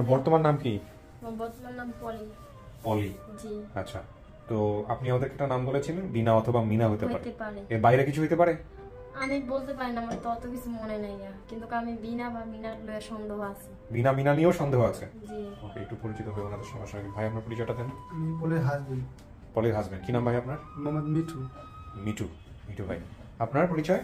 আপনার বর্তমান নাম কি? আমার বর্তমান নাম পলি। পলি, জি। আচ্ছা, তো আপনি ওদের একটা নাম বলেছিলেন বিনা অথবা মিনা হতে পারে, হতে পারে। এর বাইরে কিছু হতে পারে? আমি বলতে পারি না, আমার তো অত কিছু মনে নাই, কিন্তু আমি বিনা বা মিনার লয়ে সন্দেহ আছে। বিনা মিনা নিয়েও সন্দেহ আছে? জি। ওকে, একটু পরিচিত হয়ে ওনাদের সঙ্গে সঙ্গে। ভাই আপনার পরিচয়টা দেন। আমি পলির হাজবেন্ড। পলির হাজবেন্ড, কি নাম ভাই আপনার? মোহাম্মদ মিঠু। মিঠু। মিঠু ভাই, আপনার পরিচয়?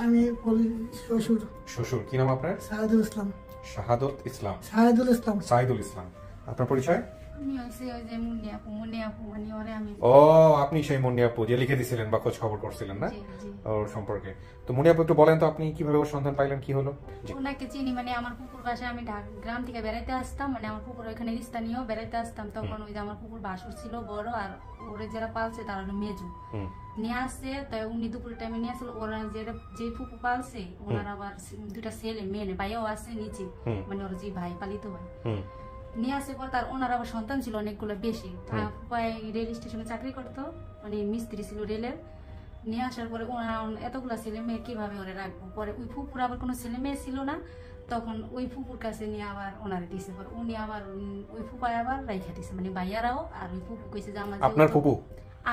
আমি পলির শ্বশুর। শ্বশুর, কি নাম আপনার? সাইদুল ইসলাম। শাহাদত ইসলাম। সাইদুল ইসলাম। সাইদুল ইসলাম। আপনার পরিচয়? আমি হইছে ওই যে মুন্নি আপু মানে ওরে আমি। ও, আপনি সেই মুন্নি আপু যে লিখে দিছিলেন বা খোঁজ খবর করছিলেন না জি জি। ওর সম্পর্কে। তো মুন্নি আপু একটু বলেন তো আপনি কিভাবে ওর সন্ধান পাইলেন, কি হলো? ওনাকে চিনি, মানে আমার পুকুর বাসায় আমি গ্রাম থেকে বেড়াইতে আসতাম, মানে আমার পুকুর ওইখানে স্থানীয় বেড়াইতে আসতাম, তখন ওই যে আমার পুকুর বাসুর ছিল বড়, আর ওরে যারা পালছে তারা হলো মেজু নিয়ে আসছে, তাই উনি দুপুর টাইমে নিয়ে আসলো। ওরা যে ফুপু পালছে ওনার আবার দুটা ছেলে মেয়ে ভাইও আছে নিচে, মানে ওর যে ভাই পালিত ভাই নিয়ে আসে পর তার ওনার আবার সন্তান ছিল অনেকগুলো বেশি। ফুপাই রেল স্টেশনে চাকরি করতো, মানে মিস্ত্রি ছিল রেলের। নিয়ে আসার পরে ওনার এতগুলা ছেলে মেয়ে কিভাবে ওরা রাখবো, পরে ওই ফুপুর আবার কোনো ছেলে মেয়ে ছিল না, তখন ওই ফুপুর কাছে নিয়ে আবার ওনারে দিছে, পরে উনি আবার ওই ফুপায় আবার রাইখা দিছে, মানে ভাইয়ারাও। আর ওই ফুপু কইছে যে আপনার ফুপু?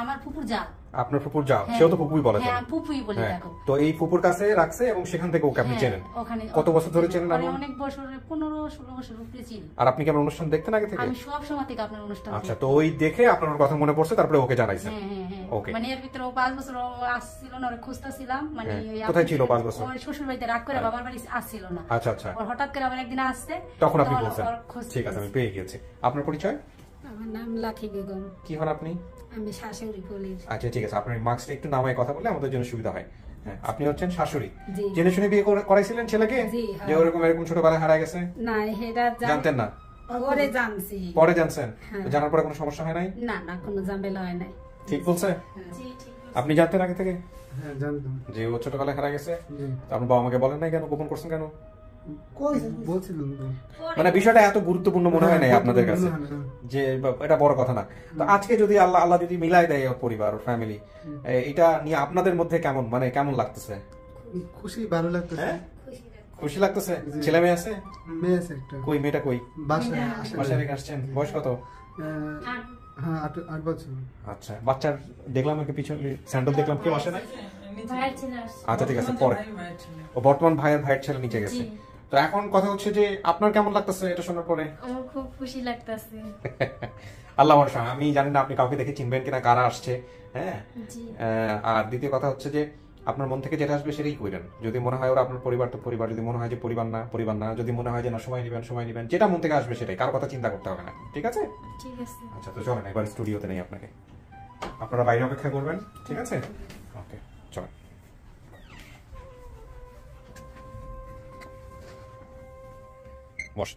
আমার ফুপুর যা। আপনার ফুপুর যা, সেও তো ফুপুই বলে। হ্যাঁ, ফুপুই বলে দেখো। তো এই ফুপুর কাছে রাখছে এবং সেখান থেকে ওকে আপনি চেনেন? ওখানে কত বছর ধরে চেনেন? অনেক বছর, 15-16 বছর উপরে চিনি। আর আপনি কি আমার অনুষ্ঠান দেখতেন আগে থেকে? আমি সব সময় থেকে আপনার অনুষ্ঠান। আচ্ছা, তো ওই দেখে আপনার কথা মনে পড়ছে, তারপরে ওকে জানাইছেন? ওকে, মানে এর ভিতরে 5 বছর আসছিল না, ওরে খুঁজতেছিলাম, মানে কোথায় ছিল 5 বছর? ওর শ্বশুর বাড়িতে রাগ করে বাবার বাড়ি আসছিল না। আচ্ছা আচ্ছা, হঠাৎ করে আবার একদিন আসছে, তখন আপনি বলছেন ঠিক আছে আমি পেয়ে গেছি। আপনার পরিচয়? আমার নাম লাখি বেগম। কি হন আপনি? আমি শাশুড়ি পলির। আচ্ছা ঠিক আছে, আপনার মার্কসটা একটু নামায় কথা বললে আমাদের জন্য সুবিধা হয়। হ্যাঁ, আপনি হচ্ছেন শাশুড়ি। জেনে শুনে বিয়ে করাইছিলেন ছেলেকে যে ওরকম এরকম ছোটবেলায় হারায় গেছে? না, এটা জানতেন না? পরে জানছি। পরে জানছেন? জানার পরে কোনো সমস্যা হয় নাই? না না, কোনো ঝামেলা হয় নাই। ঠিক বলছে? জি ঠিক। আপনি জানতেন আগে থেকে হ্যাঁ জানতাম যে ও ছোটবেলায় হারা গেছে? আপনার বাবা আমাকে বলেন নাই কেন, গোপন করছেন কেন? বলছিলাম তো, মানে বিষয়টা এত গুরুত্বপূর্ণ মনে হয় নাই আপনাদের কাছে যে এটা বড় কথা না? তো আজকে যদি আল্লাহ যদি মিলাই দেয় ওর পরিবার, ওর ফ্যামিলি, এটা নিয়ে আপনাদের মধ্যে কেমন, মানে কেমন লাগতেছে? খুশি, ভালো লাগতেছে। খুশি লাগতেছে? ছেলে মেয়ে আছে? মেয়ে আছে একটা। কই মেয়েটা কই? বাসায় রেখে আসছেন? বয়স কত? হ্যাঁ 8 বছর। আচ্ছা, বাচ্চার দেখলাম একটা পিছনে স্যান্ডেল দেখলাম, কেউ আসে নাই? ভাইয়ের ছেলে আসছে। আচ্ছা ঠিক আছে, পরে ও বর্তমান ভাইয়ের ছেলে নিচে গেছে। তো এখন কথা হচ্ছে যে আপনার কেমন লাগতেছে এটা শোনার পরে? আমার খুব খুশি লাগতেছে। আল্লাহ ভরসা। আমি জানি না আপনি কাউকে দেখে চিনবেন কিনা কারা আসছে। হ্যাঁ, আর দ্বিতীয় কথা হচ্ছে যে আপনার মন থেকে যেটা আসবে সেটাই কইরেন। যদি মনে হয় ওরা আপনার পরিবার তো পরিবার, যদি মনে হয় যে পরিবার না, যদি মনে হয় যে না সময় নেবেন, যেটা মন থেকে আসবে সেটাই, কার কথা চিন্তা করতে হবে না। ঠিক আছে? ঠিক আছে। আচ্ছা, তো চলেন একবার স্টুডিওতে নেই আপনাকে, আপনারা বাইরে অপেক্ষা করবেন। ঠিক আছে, ওকে চলেন। বস।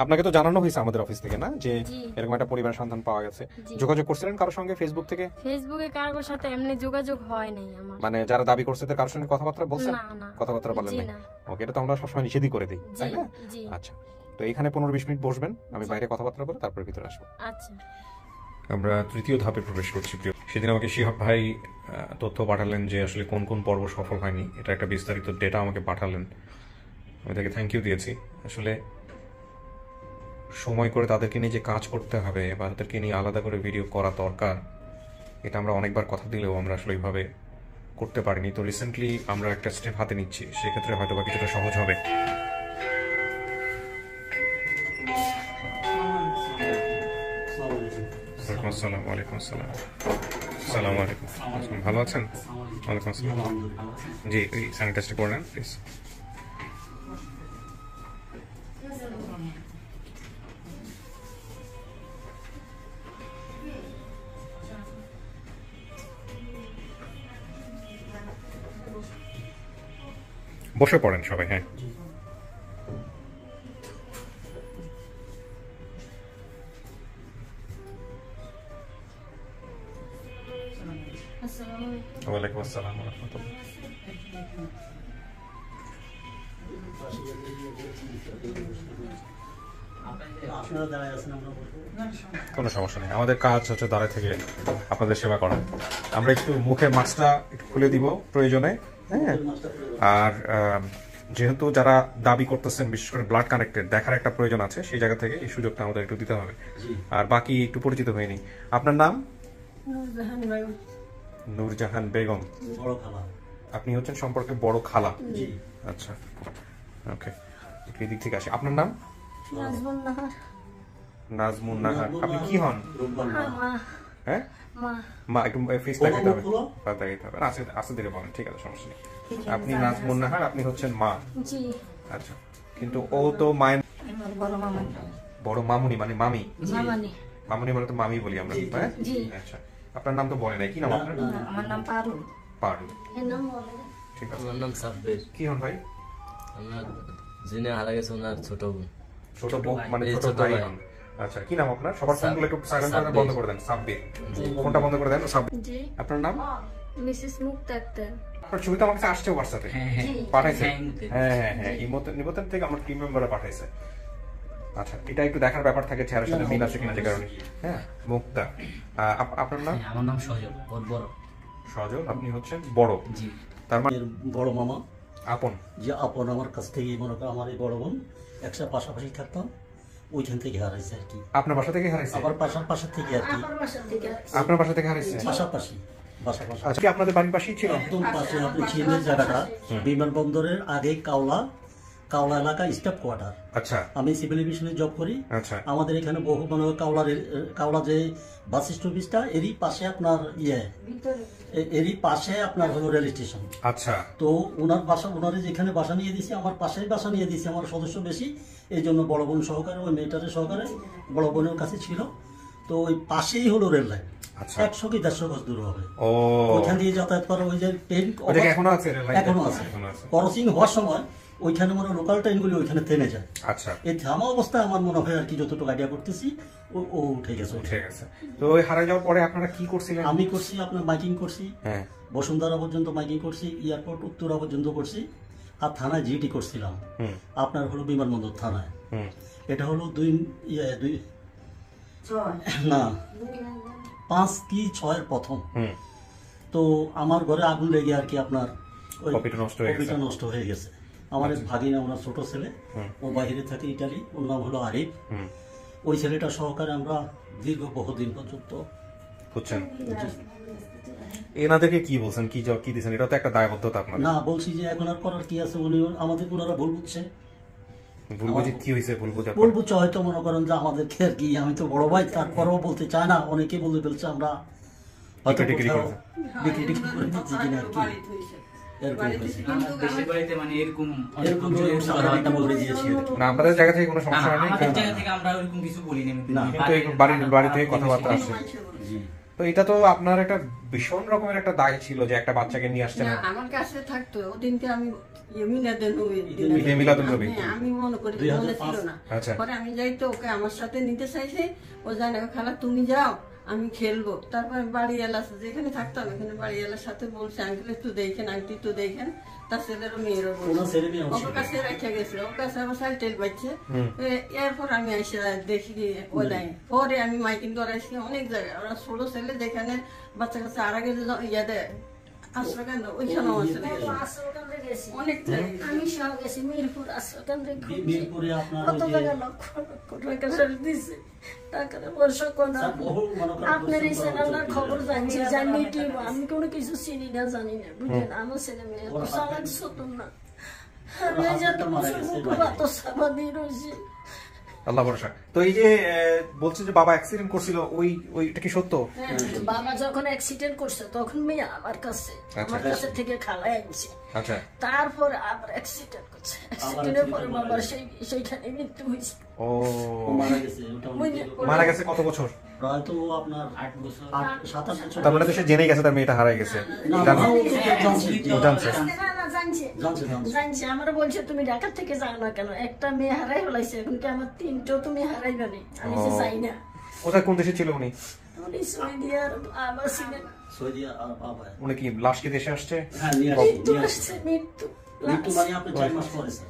আপনাকে তো জানানো হয়েছে আমাদের অফিস থেকে না যে এরকম একটা পরিবার সন্ধান পাওয়া গেছে? যোগাযোগ করছিলেন কারোর সঙ্গে ফেসবুক থেকে? ফেসবুকে কারোর সাথে এমনি যোগাযোগ হয় নাই আমার। মানে যারা দাবি করছে তাদের কারোর সঙ্গে কথাবার্তা বলছেন? না। কথাবার্তা বলেন না? ওকে, এটা তো আমরা সবসময় নিষেধই করে দিই, তাই না? আচ্ছা, তো এখানে 15-20 মিনিট বসবেন, আমি বাইরে কথাবার্তা বলে তারপর ভিতরে আসবো। আচ্ছা, আমরা তৃতীয় ধাপে প্রবেশ করছি। প্রিয়, সেদিন আমাকে শিহাব ভাই তথ্য পাঠালেন যে আসলে কোন কোন পর্ব সফল হয়নি, এটা একটা বিস্তারিত ডেটা আমাকে পাঠালেন। আমি তাকে থ্যাংক ইউ দিয়েছি। আসলে সময় করে তাদেরকে নিয়ে যে কাজ করতে হবে বা তাদেরকে নিয়ে আলাদা করে ভিডিও করা দরকার, এটা আমরা অনেকবার কথা দিলেও আমরা আসলে এইভাবে করতে পারিনি। তো রিসেন্টলি আমরা একটা স্টেপ হাতে নিচ্ছি, সেক্ষেত্রে হয়তো বা কিছুটা সহজ হবে। ওয়ালাইকুম আসসালাম। আসসালামু আলাইকুম। ভালো আছেন? ওয়ালাইকুম আসসালাম। জি, এই স্যানিটাইজটা করে নেন প্লিজ। বসে পড়েন সবাই। হ্যাঁ, ওয়ালাইকুম আসসালাম ওয়া রাহমাতুল্লাহ। কোনো সমস্যা নেই, আমাদের কাজ হচ্ছে দাঁড়ায় থেকে আপনাদের সেবা করা। আমরা একটু মুখের মাস্কটা একটু খুলে দিব প্রয়োজনে। হ্যাঁ, আর যেহেতু যারা দাবি করতেছেন বিশেষ করে ব্লাড কানেক্টেড দেখার একটা প্রয়োজন আছে, সেই জায়গা থেকে এই সুযোগটা আমাদের একটু দিতে হবে। আর বাকি একটু পরিচিত হয়নি। আপনার নাম? নূরজাহান বেগম। বড় খালা। আপনি হচ্ছেন সম্পর্কে বড় খালা। জি। আচ্ছা, ওকে, এই দিক থেকে আসি। আপনার নাম? নাজমুন নাহার। নাজমুন নাহার। আপনি কি হন? মা। হ্যাঁ, মা। মা একটু ফেস দেখাতে হবে, দেখাতে হবে। আস্তে আস্তে ধীরে বলেন, ঠিক আছে, সমস্যা নেই। আপনি নাজমুন নাহার, আপনি হচ্ছেন মা। জি। আচ্ছা, কিন্তু ও তো মায়ের আমার বড় মামা। বড় মামুনি মানে মামি। মামানি। মামুনি মানে তো মামি বলি আমরা, হ্যাঁ? জি। আচ্ছা, আপনার নাম তো বলে নাই, কি নাম আপনার? আমার নাম পারুল। পারুল। এর নাম বলে। ঠিক আছে। আমার নাম সাব্বির। কি হন ভাই? আমার যিনি হারা গেছে ওনার ছোট বোন। ছোট বোন মানে এই ছোট ছোট ভাই ভাই। হন। আচ্ছা, কি নাম আপনার? সবার ফোনগুলো একটু সাইলেন্ট করে বন্ধ করে দেন। সাব্বির, ফোনটা বন্ধ করে দেন। সাব্বির। জি। আপনার নাম? মিসেস মুক্তা আক্তার। আপনার ছবি তো আমার কাছে আসছে হোয়াটসঅ্যাপে। পাঠাইছে। হ্যাঁ, নিবতেন থেকে আমার টিম মেম্বাররা পাঠাইছে। আচ্ছা, এটা একটু দেখার ব্যাপার থাকে চেহারার সাথে মিল আছে কিনা, যে কারণে। হ্যাঁ, মুক্তা। আপনার নাম? আমার নাম সজল, ওর বড়। সজল, আপনি হচ্ছেন বড়। জি। তার মানে এর বড় মামা, আপন। যে আপন আমার কাছ থেকে মনে করো আমার এই বড় বোন একসাথে পাশাপাশি থাকতাম, ওইখান থেকে হারাইছে আর কি। আপনার বাসা থেকে হারাইছে? আবার পাশাপাশি থেকে আর কি। আমার বাসা থেকে। আপনার বাসা থেকে হারাইছে? পাশাপাশি। আচ্ছা, কি আপনাদের বাড়ির পাশেই ছিল? একদম পাশে। আপনি চিনেন জায়গাটা, বিমানবন্দরের আগে কাওলা এলাকা স্টাফ কোয়ার্টার। আচ্ছা। আমি সিভিল এভিয়েশনে জব করি। আচ্ছা। আমাদের এখানে বহু মানে কাওলা যে বাস স্টপেজটা এরই পাশে আপনার এরই পাশে আপনার হলো রেল স্টেশন। আচ্ছা। তো ওনার বাসা, ওনারে যেখানে বাসা নিয়ে দিয়েছি, আমার পাশেই বাসা নিয়ে দিয়েছি, আমার সদস্য বেশি, এই জন্য বড় বোন সহকারে, ওই মেয়েটারের সহকারে বড় বোনের কাছে ছিল। তো ওই পাশেই হলো রেল লাইন। আচ্ছা। 100 কি 150 গজ দূর হবে। ও, ওইখান দিয়ে যাতায়াত করা, ওই যে ট্রেন এখনো আছে? এখনো আছে। ক্রসিং হওয়ার সময় ওইখানে মনে লোকাল ট্রেনগুলি ওইখানে থেমে যায়। আচ্ছা। এই থামা অবস্থায় আমার মনে হয় আর কি, যতটুকু আইডিয়া করতেছি ও উঠে গেছে। ঠিক আছে। তো ওই হারিয়ে যাওয়ার পরে আপনারা কি করছিলেন? আমি করছি আপনার মাইকিং করছি। হ্যাঁ। বসুন্ধরা পর্যন্ত মাইকিং করছি, এয়ারপোর্ট উত্তরা পর্যন্ত করছি, আর থানায় জিটি করছিলাম। আপনার হলো বিমানবন্দর থানায়। এটা হলো 5 কি 6 এর প্রথম। তো আমার ঘরে আগুন লেগে আর কি আপনার ওই কপিটা নষ্ট হয়ে গেছে। আমার এক ভাগিনা, ওনার ছোট ছেলে, ও বাইরে থাকে ইটালি, ওর নাম হলো আরিফ। ওই ছেলেটা সহকারে আমরা দীর্ঘ বহুদিন পর্যন্ত বুঝছেন। এনাদেরকে কি বলছেন, কি জব কি দিয়েছেন? এটা তো একটা দায়বদ্ধতা আপনার। না, বলছি যে এখন আর করার কি আছে, উনি আমাদের ওনারা ভুল বুঝছে। ভুল বুঝে কি হয়েছে? ভুল বুঝছে হয়তো, মনে করেন যে আমাদের আর কি, আমি তো বড় ভাই, তারপরেও বলতে চায় না, অনেকে বলে ফেলছে আমরা হয়তো বিক্রি করে দিচ্ছি কিনা আর কি। না, আমাদের জায়গা থেকে কোনো সমস্যা নেই, কিন্তু বাড়ি থেকে কথাবার্তা আসে। তো এটা তো আপনার একটা ভীষণ রকমের একটা দায় ছিল যে একটা বাচ্চাকে নিয়ে আসছেন। আমার কাছে থাকতো ওদিনকে আমি আমি মনে করি মনে ছিল না। পরে আমি যাই তো ওকে আমার সাথে নিতে চাইছে, ও জানে খালা তুমি যাও আমি খেলবো। তারপরে বাড়ি এলা যেখানে থাকতাম এখানে বাড়ি এলার সাথে বলছে আঙ্কেল একটু দেখেন, আন্টি একটু দেখেন। তার ছেলেরও মেয়েরও বলছে, ওর কাছে রেখে গেছিল, ওর কাছে আমার সাইকেল পাচ্ছে। এরপর আমি এসে দেখি ওই লাইন, পরে আমি মাইকিং করাইছি অনেক জায়গায়। ওরা ছোট ছেলে যেখানে বাচ্চা কাছে আর আগে ইয়ে দেয় আশ্রয়কেন্দ্র, ওইখানেও অনেক আমি সব গেছি মিরপুর আশ্রয়কেন্দ্রে, মিরপুরে আপনার কত জায়গা লক্ষ লক্ষ টাকা দিচ্ছে। আপনার এই চ্যানেলের খবর জানছি, জানি কি আমি কোনো কিছু চিনি না, জানি না, বুঝলেন। আমার ছেলে মেয়ে চালাক ছোটন না, আমি যাতে মুখ সাবা দিয়ে রয়েছি। আল্লাহ ভরসা। তো এই যে বলছে যে বাবা অ্যাক্সিডেন্ট করছিল, ওইটা কি সত্য? বাবা যখন অ্যাক্সিডেন্ট করছে তখন মেয়ে আমার কাছে থেকে খালায় আনছে। আচ্ছা। তারপর আবার অ্যাক্সিডেন্ট করছে, অ্যাক্সিডেন্টের পরে বাবার সেইখানে মৃত্যু হয়েছে। ও, মারা গেছে কত বছর? প্রায় তো আপনার 8 বছর 7-8 বছর। তার মানে তো সে জেনেই গেছে তার মেয়েটা হারাই গেছে। জানছে, আমার বলছে তুমি ঢাকার থেকে যাও না কেন, একটা মেয়ে হারাই ফেলাইছে, এখন কি আমার 3টো তুমি হারাইবে না? আমি যে চাই না। কোথায়, কোন দেশে ছিল উনি? উনি সৌদি আবার ছিলেন। উনি কি লাশ কি দেশে আসছে? মৃত্যু মানে আপনার 4 মাস পরে স্যার।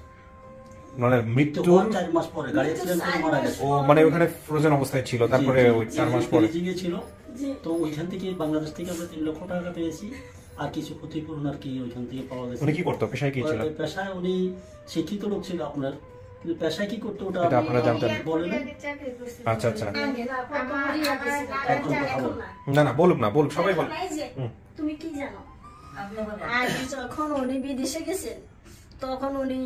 মানে মৃত্যু 4 মাস পরে গাড়ি অ্যাক্সিডেন্ট করে মারা গেছে। ও মানে ওখানে ফ্রোজেন অবস্থায় ছিল, তারপরে ওই 4 মাস পরে ছিল। তো ওইখান থেকে বাংলাদেশ থেকে আমরা 3 লক্ষ টাকা পেয়েছি। আর কিছু ক্ষতিপূরণ আর কি ওইখান থেকে পাওয়া গেছে। উনি কি করতো, পেশায় কি ছিল? পেশায় উনি শিক্ষিত লোক ছিল আপনার, কিন্তু পেশায় কি করতো ওটা এটা আপনারা জানতেন? বলেন। আচ্ছা আচ্ছা, না না বলুক না, বলুক, সবাই বলুক। তুমি কি জানো, আগে যখন উনি বিদেশে গেছেন তখন উনি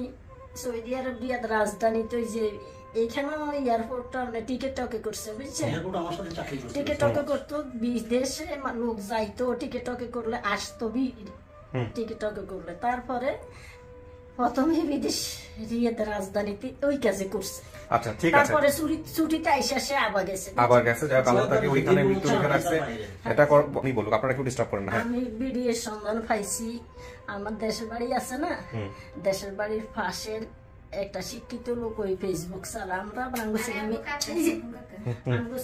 সৌদি আরবিয়ার রাজধানীতে যে এইখানে এয়ারপোর্টটা মানে টিকিট টকে করছে, বুঝছেন? টিকিট টকে করতো, বিদেশে লোক যাইতো টিকিট টকে করলে আসতো, টিকিট টকে করলে। তারপরে প্রথমে বিদেশ রিয়াদের রাজধানীতে ওই কাজে করছে। আচ্ছা ঠিক আছে, তারপরে ছুটিতে আইসা সে আবার গেছে, যাই হোক, আল্লাহ তাকে ওইখানে মৃত্যু লিখে রাখছে। এটা উনি বলুক, আপনারা একটু ডিস্টার্ব করেন না। আমি বিডিএর সন্ধান পাইছি, আমার দেশের বাড়ি আছে না, দেশের বাড়ির পাশের একটা শিক্ষিত লোক ওই ফেসবুক ছাড়া, আমরা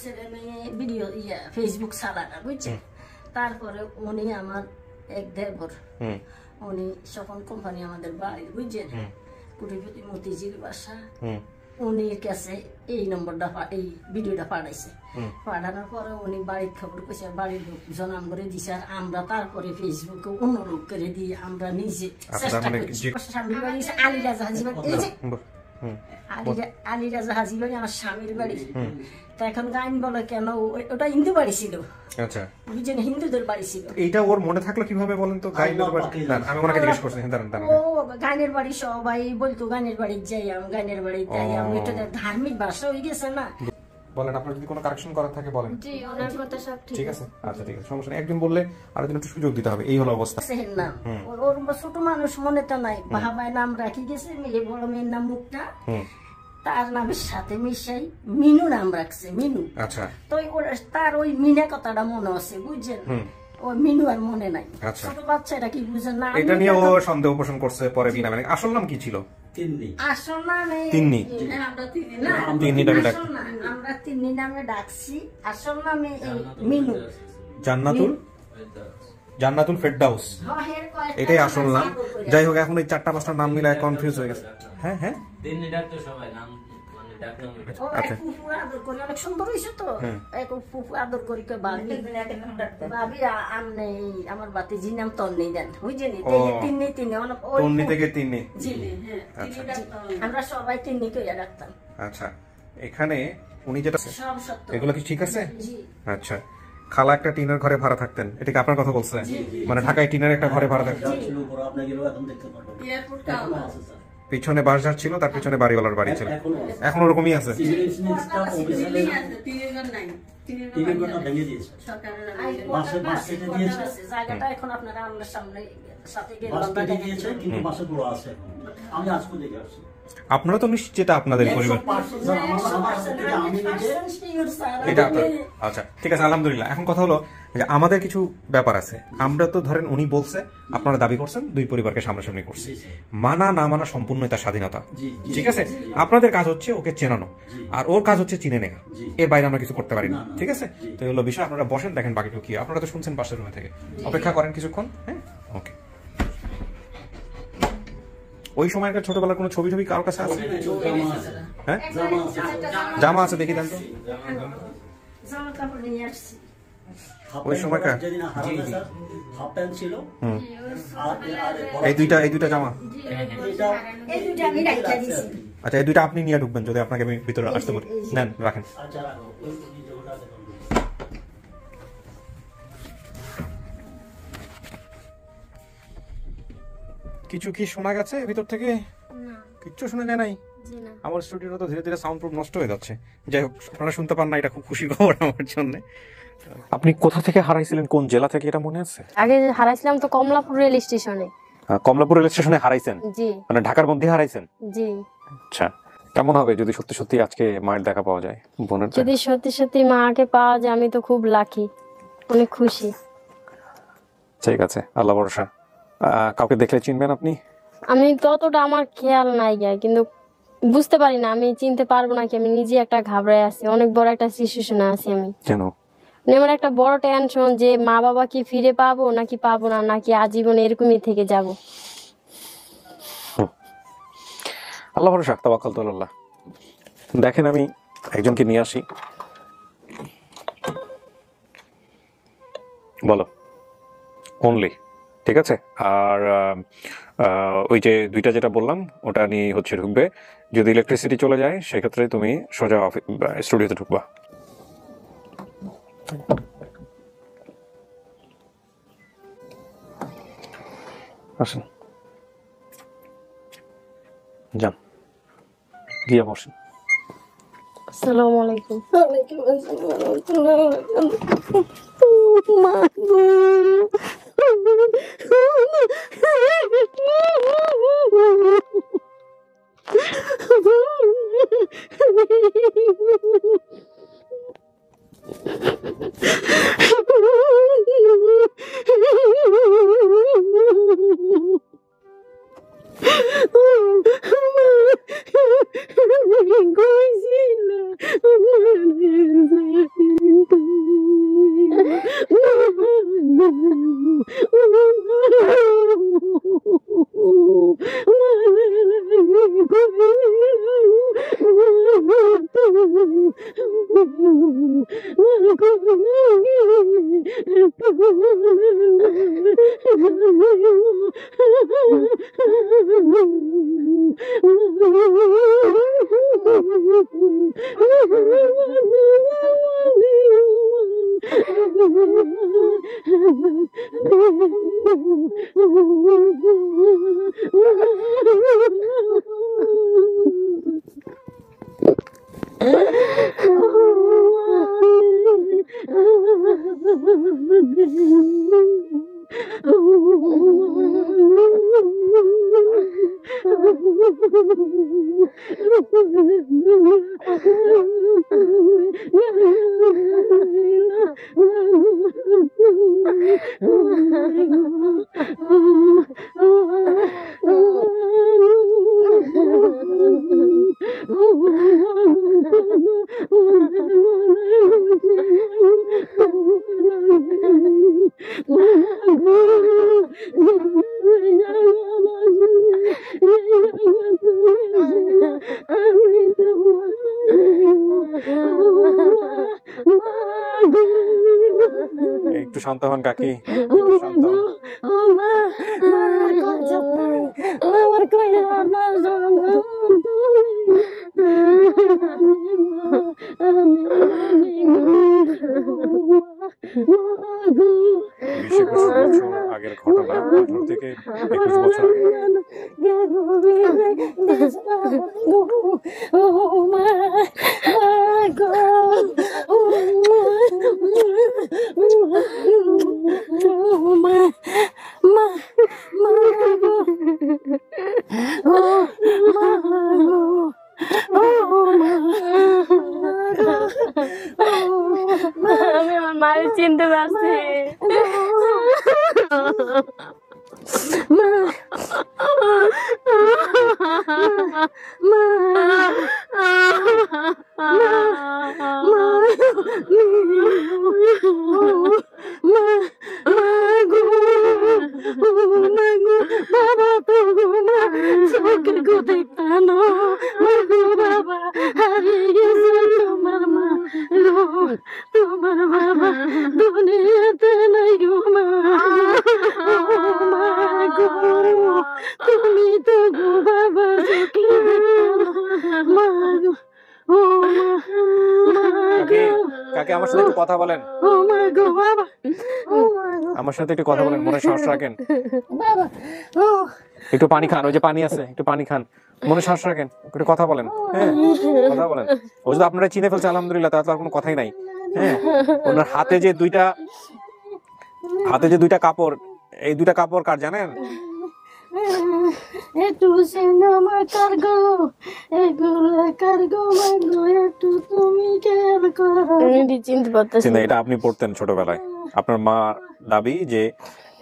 ছেলে মেয়ে ভিডিও ফেসবুক ছাড়া না, বুঝছেন? তারপরে উনি আমার এক দেবর, উনি যখন কোম্পানি আমাদের বাড়ি, বুঝছেন, কোটিপতি মতিঝিল বাসা, উনির কাছে এই নম্বরটা এই ভিডিওটা পাঠাইছে। পাঠানোর পরে উনি বাড়ির খবর কইছে, বাড়ির লোকজন আমরে দিছে, আর আমরা তারপরে ফেসবুকে অন্য লোক করে দিয়ে আমরা নিজে চেষ্টা করছি। স্বামীর বাড়ি আলীরাজা হাজিবাড়ি, এই যে আলীরাজা হাজিবাড়ি আমার স্বামীর বাড়ি। তা এখন গাইন বলে কেন, ওটা হিন্দু বাড়ি ছিল, আচ্ছা বুঝছেন, হিন্দুদের বাড়ি ছিল। এইটা ওর মনে থাকলো কিভাবে বলেন তো? গাইনের বাড়ি, আমি ওনাকে জিজ্ঞেস করছি। ও গাইনের বাড়ি সবাই বলতো গাইনের বাড়ি যাই, গাইনের বাড়ি যাই, এটা ধার্মিক ভাষা হয়ে গেছে না। বলেন, আপনার যদি কোনো কারেকশন করার থাকে বলেন। জি, ওনার কথা সব ঠিক আছে, আচ্ছা ঠিক আছে, সমস্যা নেই। একদিন বললে আরেকদিন একটু সুযোগ দিতে হবে, এই হলো অবস্থা। ওর ছোট মানুষ মনে তো নাই, বাহাবাই নাম রাখি গেছে, মেয়ে বড় মেয়ের নাম মুক্তা, তার নামের সাথে মিশাই মিনু নাম রাখছে, মিনু। আচ্ছা, তো তার ওই মিনা কথাটা মনে আছে, বুঝছেন, ওই মিনু আর মনে নাই। ছোট বাচ্চাটা কি বুঝেন না, এটা নিয়ে ও সন্দেহ পোষণ করছে পরে বিনা, মানে আসল নাম কি ছিল? আমরা তিন্নি নামে ডাকছি, আসল নামে মিনু, জান্নাতুল ফেরদাউস, এটাই আসল নাম। যাই হোক, এখন এই 4-5টা নাম মিলায় কনফিউজ হয়ে গেছে। হ্যাঁ হ্যাঁ, আচ্ছা, অনেক সুন্দর হয়েছে তো, ফুফু আদর করি ভাবি আমনে আমার বাতিজি নাম তন্নি দেন, বুঝছেন, তিন্নি তন্নি থেকে তিন্নি, আমরা সবাই তিন্নি কইয়া রাখতাম। আচ্ছা, এখানে উনি যেটা এগুলো কি ঠিক আছে? আচ্ছা, খালা একটা টিনের ঘরে ভাড়া থাকতেন, এটা কি আপনার কথা বলছে? মানে ঢাকায় টিনের একটা ঘরে ভাড়া থাকতেন, পিছনে বাসঝাড় ছিল, তার পিছনে বাড়িওয়ালার বাড়ি ছিল, এখন ওরকমই আছে। আপনারা তো নিশ্চিত যেটা আপনাদের পরিবার, এটা আপনার। আচ্ছা ঠিক আছে, আলহামদুলিল্লাহ। এখন কথা হলো যে আমাদের কিছু ব্যাপার আছে, আমরা তো ধরেন উনি বলছে, আপনারা দাবি করছেন, দুই পরিবারকে সামনাসামনি করছি, মানা না মানা সম্পূর্ণ তার স্বাধীনতা, ঠিক আছে? আপনাদের কাজ হচ্ছে ওকে চেনানো, আর ওর কাজ হচ্ছে চিনে নেওয়া, এর বাইরে আমরা কিছু করতে পারি না, ঠিক আছে? তো এগুলো বিষয়, আপনারা বসেন, দেখেন বাকিটুকু কি। আপনারা তো শুনছেন পাশের রুমে থেকে, অপেক্ষা করেন কিছুক্ষণ। হ্যাঁ, ওকে। ওই সময় একটা ছোটবেলার কোনো ছবি টবি কারোর কাছে আছে? হ্যাঁ, জামা আছে, দেখি দেন তো। ওই সময়কার এই দুইটা জামা, আচ্ছা, এই দুইটা আপনি নিয়ে ঢুকবেন যদি আপনাকে আমি ভিতরে আসতে বলি। নেন, রাখেন। কিছু কি শোনা গেছে ভিতর থেকে? কিচ্ছু শোনা যায় নাই। আমার স্টুডিওটা তো ধীরে ধীরে সাউন্ড প্রুফ নষ্ট হয়ে যাচ্ছে। যাই হোক, আপনারা শুনতে পান না, এটা খুব খুশির খবর আমার জন্য। আপনি কোথা থেকে হারাইছিলেন, কোন জেলা থেকে, এটা মনে আছে? আগে হারাইছিলাম তো কমলাপুর রেল স্টেশনে। কমলাপুর রেল স্টেশনে হারাইছেন? জি। মানে ঢাকার মধ্যে হারাইছেন? জি। আচ্ছা, কেমন হবে যদি সত্যি সত্যি আজকে মায়ের দেখা পাওয়া যায়? বোনের যদি সত্যি সত্যি মাকে পাওয়া যায়, আমি তো খুব লাকি, অনেক খুশি। ঠিক আছে, আল্লাহ ভরসা। কাউকে দেখলে চিনবেন আপনি? আমি ততটা আমার খেয়াল নাই গায়, কিন্তু বুঝতে পারি না আমি চিনতে পারবো নাকি, আমি নিজে একটা ঘাবড়ায় আছি, অনেক বড় একটা সিচুয়েশনে আছি আমি। কেন? আমার একটা বড় টেনশন যে মা বাবা কি ফিরে পাবো নাকি পাবো না, নাকি আজীবন এরকমই থেকে যাব। আল্লাহ ভরসা, তাওয়াক্কাল আল্লাহ। দেখেন, আমি একজনকে নিয়ে আসি। বলো, অনলি ঠিক আছে। আর ওই যে দুইটা যেটা বললাম ওটা নিয়ে হচ্ছে ঢুকবে। যদি ইলেকট্রিসিটি চলে যায় সেক্ষেত্রে তুমি সোজা স্টুডিওতে ঢুকবা। আসেন, যান, গিয়ে বসেন। আসসালামু আলাইকুম। ওয়ালাইকুম আসসালাম ওয়া রাহমাতুল্লাহি ওয়া বারাকাতুহু। মা একটু শান্ত হন কাকি, একটু শান্ত হন। আগের ঘটনা 18 থেকে 21 বছর আগে। আমি আমার মায়ের চিনতে পারছি। তোমার বাবা দুনিয়াতে নাই গো মা, তুমি তো গো বাবা মা গো, ও কাকি আমার সাথে একটু কথা বলেন। ও মা গো বাবা, আমার সাথে একটু কথা বলেন, মনে সাহস রাখেন। বাবা ও একটু পানি খান, ওই যে পানি আছে, একটু পানি খান, মনে সাহস রাখেন, একটু কথা বলেন। হ্যাঁ, কথা বলেন। ও যদি আপনারা চিনে ফেলছে আলহামদুলিল্লাহ, তাহলে তো আর কোনো কথাই নাই। হ্যাঁ, ওনার হাতে যে দুইটা কাপড়, এই দুইটা কাপড় কার জানেন? একটু সিনেমা কারগো, এগুলো কারগো মাগো, একটু তুমি খেয়াল করো। চিনতে পারতেছি চিন্তা, এটা আপনি পড়তেন ছোটবেলায়। আপনার মা দাবি যে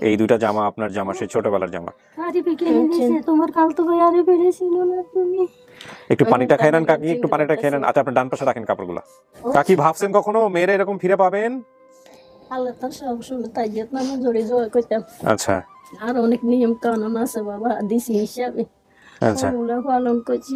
এই দুইটা জামা আপনার জামা, সেই ছোটবেলার জামা। আরিফে কিনে দিয়েছে, তোমার কাল তো ভাই আরিফে ছিল না তুমি। একটু পানিটা খেয়ে নেন কাকি, একটু পানিটা খেয়ে নেন। আচ্ছা, আপনার ডান পাশে রাখেন কাপড়গুলো। কাকি ভাবছেন কখনো মেয়েরা এরকম ফিরে পাবেন? আল্লাহ তার সব শুনে তাই নামে জড়ে জয় করতাম। আচ্ছা, আর অনেক নিয়ম কানুন আছে বাবা, দিছি হিসাবে। আচ্ছা ওগুলা পালন করছি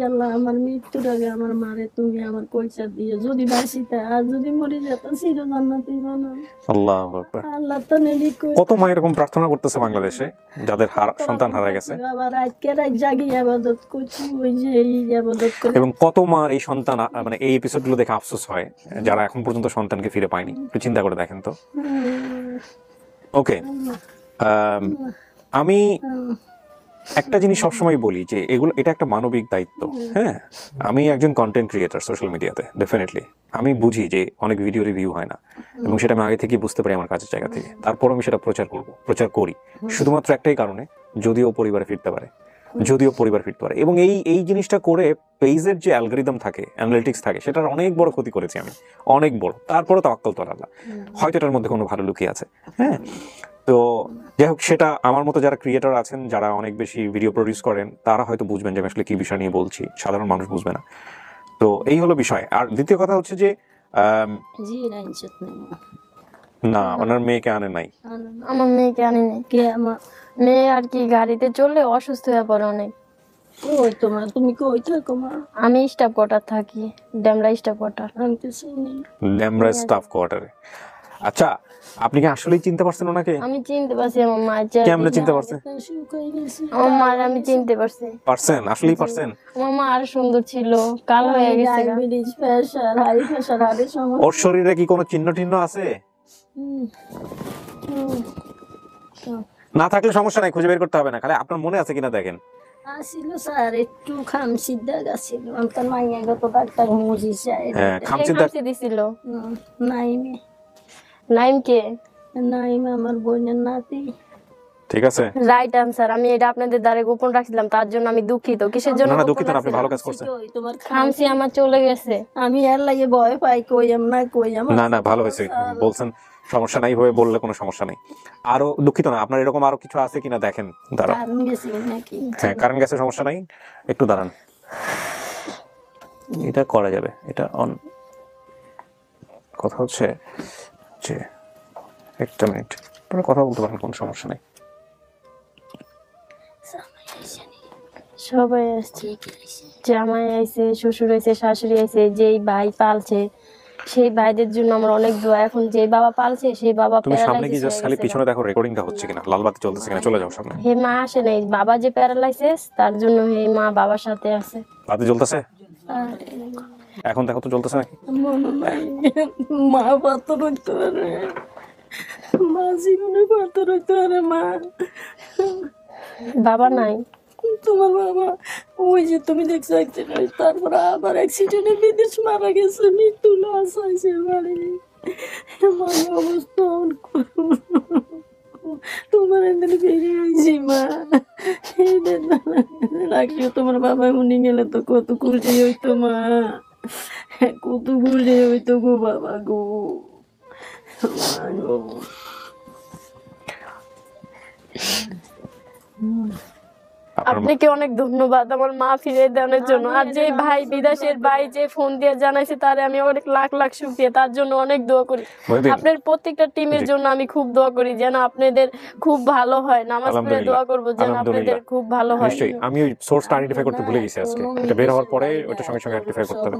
আল্লাহ আমার মৃত্যুর আগে আমার মারে তুমি আমার পয়সা দিও, যদি বাঁচিতে আর যদি মরে যেত চির জান্নাতি বানাও। আল্লাহু আকবার। আল্লাহ তো নেলি কত মা এরকম প্রার্থনা করতেছে বাংলাদেশে যাদের সন্তান হারা গেছে, আবার রাতকে রাত জাগি ইবাদত করছি, ওই যে এই ইবাদত করে। এবং কত মা এই সন্তান মানে এই এপিসোডগুলো দেখে আফসোস হয় যারা এখন পর্যন্ত সন্তানকে ফিরে পায়নি। একটু চিন্তা করে দেখেন তো। ওকে, আমি একটা জিনিস সবসময় বলি যে এটা একটা মানবিক দায়িত্ব। হ্যাঁ, আমি একজন কন্টেন্ট ক্রিয়েটার সোশ্যাল মিডিয়াতে, ডেফিনেটলি আমি বুঝি যে অনেক ভিডিও রিভিউ হয় না, এবং সেটা আমি আগে থেকেই বুঝতে পারি আমার কাজের জায়গা থেকে। তারপর আমি সেটা প্রচার করি শুধুমাত্র একটাই কারণে, যদিও পরিবারে ফিরতে পারে, এবং এই জিনিসটা করে পেজের যে অ্যালগরিদম থাকে, অ্যানালিটিক্স থাকে, সেটার অনেক বড় ক্ষতি করেছি আমি, অনেক বড়। তারপরে তাওয়াক্কাল তো আল্লাহ, হয়তো এটার মধ্যে কোনো ভালো লুকিয়ে আছে। হ্যাঁ, তো যাই হোক, সেটা আমার মতো যারা ক্রিয়েটর আছেন, যারা অনেক বেশি ভিডিও প্রডিউস করেন, তারা হয়তো বুঝবেন যে আমি আসলে কি বিষয় নিয়ে বলছি, সাধারণ মানুষ বুঝবে না। তো এই হলো বিষয়। আর দ্বিতীয় কথা হচ্ছে যে না, ওনার মেয়েকে আনে নাই। আমার মেয়েকে আনে নাই। মেয়ে আর কি গাড়িতে চললে অসুস্থ হয়ে পড়ে অনেক। তুমি কই থাকো মা? আমি স্টাফ কোয়ার্টার থাকি, Demra staff quarter. Demra staff কোয়ার্টারে। আচ্ছা, আপনি কি আসলেই চিনতে পারছেন ওনাকে? আমি চিনতে পারছি আমার মা। কেমনে চিনতে পারছেন? আমার মা আমি চিনতে পারছি। পারছেন? আসলেই পারছেন? আমার মা আরো সুন্দর ছিল, কালো হয়ে গেছে। ওর শরীরে কি কোনো চিহ্ন টিহ্ন আছে? না থাকলে সমস্যা নাই, খুঁজে বের করতে হবে না, খালি আপনার মনে আছে কিনা দেখেন। আসিল স্যার, একটু খামসি দাগা ছিল, আমার মাইয়া গত ডাক্তার মুজি চাই। হ্যাঁ, খামসি দিছিল। নাইম কে? নাইম আমার বোনের নাতি। ঠিক আছে, রাইট আনসার। আমি এটা আপনাদের দ্বারে গোপন রাখছিলাম, তার জন্য আমি দুঃখিত। কিসের জন্য? না দুঃখিত না, আপনি ভালো কাজ করছেন। তোমার খামসি আমার চলে গেছে, আমি এর লাগে ভয় পাই, কইম না কইম না ভালো হয়েছে বলছেন, সমস্যা নাই, হয়ে বললে কোনো সমস্যা নেই। আরো দুঃখিত না, আপনার এরকম আরো কিছু আছে কিনা দেখেন। দাঁড়ান, হ্যাঁ কারেন্ট গেছে, সমস্যা নাই, একটু দাঁড়ান, এটা করা যাবে। এটা অন। কথা হচ্ছে যে একটা মিনিট, আপনারা কথা বলতে পারেন, কোনো সমস্যা নেই। সবাই আসছে, জামাই আইছে, শ্বশুর আইছে, শাশুড়ি আইছে, যেই ভাই পালছে সেই ভাইদের জন্য আমার অনেক দোয়া। এখন যে বাবা পালছে সেই বাবা তুমি সামনে কি জাস্ট খালি পিছনে দেখো রেকর্ডিংটা হচ্ছে কিনা, লাল বাতি চলতেছে কিনা, চলে যাও সামনে। হে মা আসে নাই, বাবা যে প্যারালাইসিস, তার জন্য হে মা বাবার সাথে আছে। বাতি জ্বলতেছে এখন, দেখো তো জ্বলতেছে নাকি? মা পাত রইতে পারে, মা জীবনে পাত রইতে পারে। মা বাবা নাই। তোমার বাবা ওই যে তুমি দেখছো অ্যাক্সিডেন্ট, তারপর আবার অ্যাক্সিডেন্টে বিদেশ মারা গেছে, মৃত্যু লাশ হয়েছে বাড়ি। আমার অবস্থা তোমার এদিন বেরিয়ে হয়েছি মা, রাখিও। তোমার বাবা উনি গেলে তো কত খুশি হইতো মা, কত খুশি হইতো গো বাবা গো। আপনাকে অনেক ধন্যবাদ আমার মা ফিরে দেওয়ার জন্য। আর যে ভাই বিদেশের ভাই যে ফোন দিয়ে জানাইছে, তারে আমি অনেক লাখ লাখ শুকরিয়া, তার জন্য অনেক দোয়া করি। আপনার প্রত্যেকটা টিমের জন্য আমি খুব দোয়া করি যেন আপনাদের খুব ভালো হয়। নামাজ পড়ে দোয়া করব যেন আপনাদের খুব ভালো হয়। নিশ্চয়ই, আমি ওই সোর্সটা আইডেন্টিফাই করতে ভুলে গেছি আজকে, এটা বের হওয়ার পরে ওটা সঙ্গে সঙ্গে আইডেন্টিফাই করতে হবে।